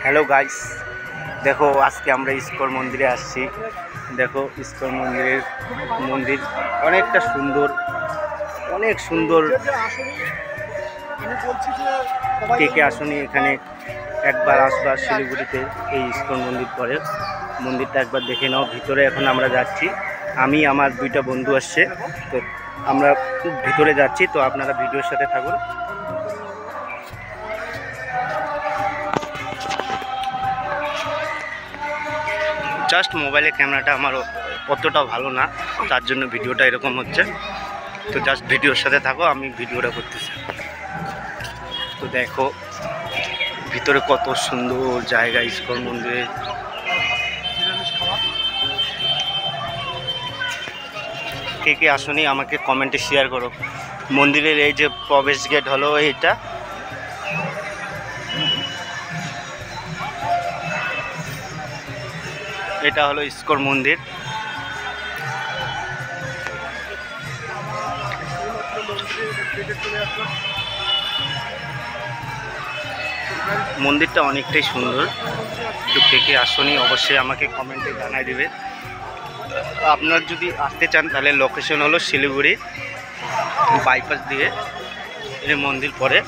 Hello guys, দেখো আজকে আমরা ইস্কন মন্দিরে আসছি। দেখো ইস্কন মন্দির অনেকটা সুন্দর, অনেক সুন্দর। কে কে আসনি এখানে একবার আসবার শিলিগুড়িতে এই ইস্কন মন্দির পরে মন্দিরটা একবার দেখে নাও। ভিতরে এখন আমরা যাচ্ছি, আমি আমার দুইটা বন্ধু আসছে, তো আমরা ভিতরে যাচ্ছি। তো আপনারা ভিডিওর সাথে থাকুন। জাস্ট মোবাইলের ক্যামেরাটা আমার অতটা ভালো না, তার জন্য ভিডিওটা এরকম হচ্ছে। তো জাস্ট ভিডিওর সাথে থাকো, আমি ভিডিওটা করতেছি। তো দেখো ভিতরে কত সুন্দর জায়গা ইস্কন মন্দিরে। কে কে আসনি আমাকে কমেন্টে শেয়ার করো। মন্দিরের এই যে প্রবেশ গেট হলো এইটা, এটা হলো ইস্কন মন্দির। মন্দিরটা অনেকটাই সুন্দর। একটু কে কে আসনি অবশ্যই আমাকে কমেন্টে জানাই দেবে। আপনার যদি আসতে চান তাহলে লোকেশন হলো শিলিগুড়ি বাইপাস দিয়ে এই মন্দির পরে।